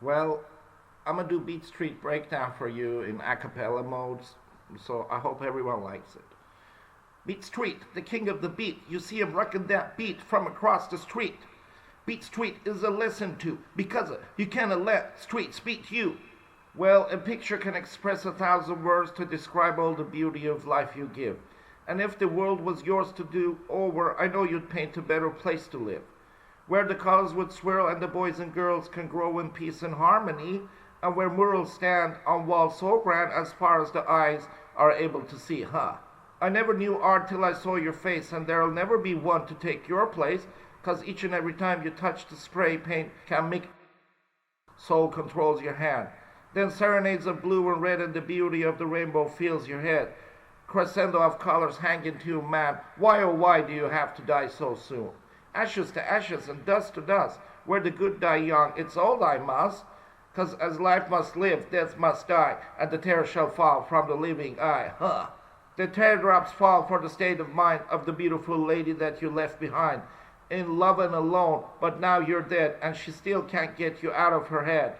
Well, I'm gonna do Beat Street Breakdown for you in a cappella modes, so I hope everyone likes it. Beat Street, the king of the beat, you see him rocking that beat from across the street. Beat Street is a listen to, because you cannot let streets beat you. Well, a picture can express 1,000 words to describe all the beauty of life you give. And if the world was yours to do over, I know you'd paint a better place to live, where the colors would swirl and the boys and girls can grow in peace and harmony, and where murals stand on walls so grand as far as the eyes are able to see, I never knew art till I saw your face, and there'll never be one to take your place, 'cause each and every time you touch the spray paint can make soul controls your hand. Then serenades of blue and red and the beauty of the rainbow fills your head. Crescendo of colors hanging to you, man. Why oh why do you have to die so soon? Ashes to ashes and dust to dust. Where the good die young, it's all I must. 'Cause as life must live, death must die, and the tear shall fall from the living eye. The teardrops fall for the state of mind of the beautiful lady that you left behind, in love and alone, but now you're dead, and she still can't get you out of her head.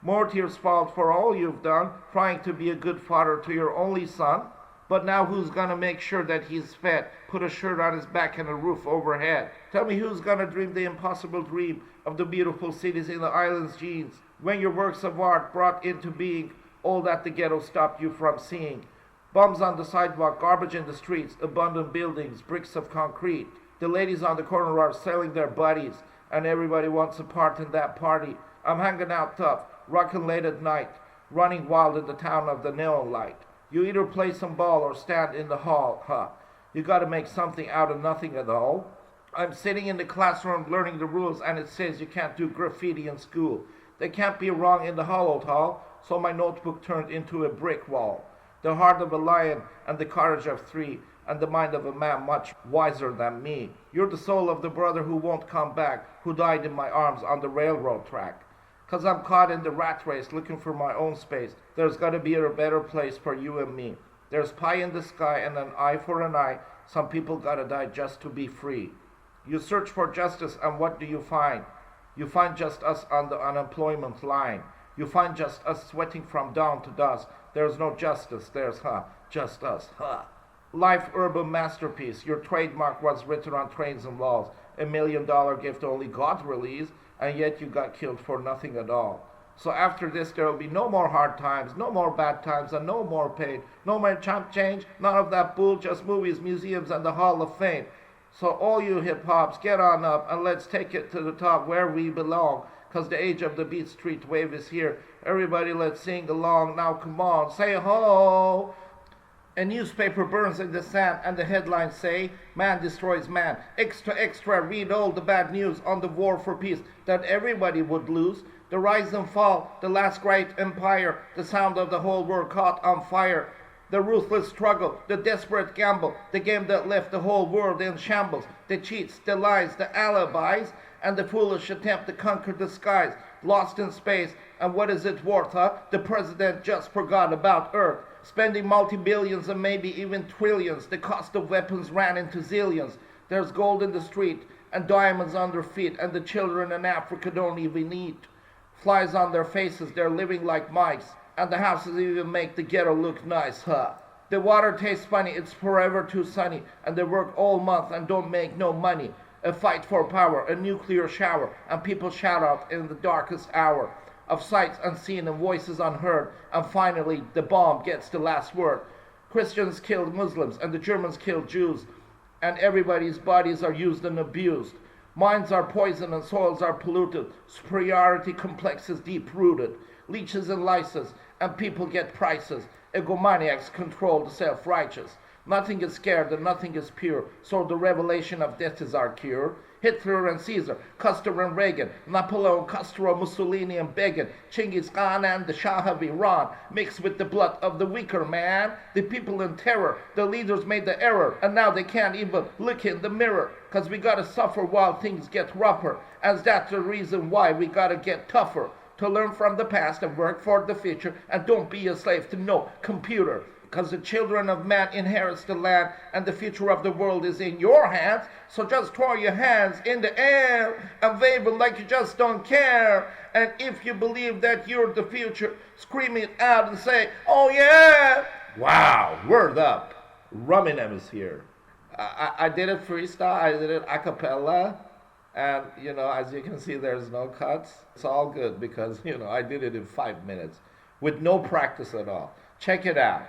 More tears fall for all you've done, trying to be a good father to your only son. But now who's gonna make sure that he's fed, put a shirt on his back and a roof overhead? Tell me who's gonna dream the impossible dream of the beautiful cities in the island's genes, when your works of art brought into being all that the ghetto stopped you from seeing? Bums on the sidewalk, garbage in the streets, abandoned buildings, bricks of concrete. The ladies on the corner are selling their bodies, and everybody wants a part in that party. I'm hanging out tough, rocking late at night, running wild in the town of the neon light. You either play some ball or stand in the hall, You gotta make something out of nothing at all. I'm sitting in the classroom learning the rules, and it says you can't do graffiti in school. They can't be wrong in the hollowed hall, so my notebook turned into a brick wall. The heart of a lion and the courage of three, and the mind of a man much wiser than me. You're the soul of the brother who won't come back, who died in my arms on the railroad track. 'Cause I'm caught in the rat race looking for my own space. There's gotta be a better place for you and me. There's pie in the sky and an eye for an eye. Some people gotta die just to be free. You search for justice, and what do you find? You find just us on the unemployment line. You find just us sweating from dawn to dusk. There's no justice, there's just us, Life urban masterpiece. Your trademark was written on trains and walls. $1 million gift only God released, and yet you got killed for nothing at all. So after this there will be no more hard times, no more bad times, and no more pain. No more chump change, none of that bull, just movies, museums, and the Hall of Fame. So all you hip-hops, get on up, and let's take it to the top where we belong. 'Cause the age of the Beat Street wave is here. Everybody let's sing along, now come on, say ho! A newspaper burns in the sand, and the headlines say, man destroys man. Extra, extra, read all the bad news on the war for peace that everybody would lose. The rise and fall, the last great empire, the sound of the whole world caught on fire. The ruthless struggle, the desperate gamble, the game that left the whole world in shambles. The cheats, the lies, the alibis, and the foolish attempt to conquer the skies. Lost in space, and what is it worth, The president just forgot about Earth. Spending multi-billions and maybe even trillions. The cost of weapons ran into zillions. There's gold in the street and diamonds on their feet, and the children in Africa don't even eat. Flies on their faces, they're living like mice, and the houses even make the ghetto look nice, The water tastes funny, it's forever too sunny, and they work all month and don't make no money. A fight for power, a nuclear shower, and people shout out in the darkest hour. Of sights unseen and voices unheard, and finally the bomb gets the last word. Christians killed Muslims, and the Germans killed Jews, and everybody's bodies are used and abused. Minds are poisoned and soils are polluted. Superiority complexes deep-rooted. Leeches and lices, and people get prices. Egomaniacs control the self-righteous. Nothing is scared and nothing is pure, so the revelation of death is our cure. Hitler and Caesar, Custer and Reagan, Napoleon, Castro, Mussolini and Begin, Genghis Khan and the Shah of Iran, mixed with the blood of the weaker man. The people in terror, the leaders made the error, and now they can't even look in the mirror. 'Cause we gotta suffer while things get rougher, as that's the reason why we gotta get tougher. To learn from the past and work for the future, and don't be a slave to no computer. because the children of man inherits the land, and the future of the world is in your hands. So just throw your hands in the air and wave them like you just don't care. And if you believe that you're the future, scream it out and say, oh yeah! Wow, word up. Raminem is here. I did it freestyle, I did it a cappella. And, you know, as you can see, there's no cuts. It's all good because, you know, I did it in 5 minutes with no practice at all. Check it out.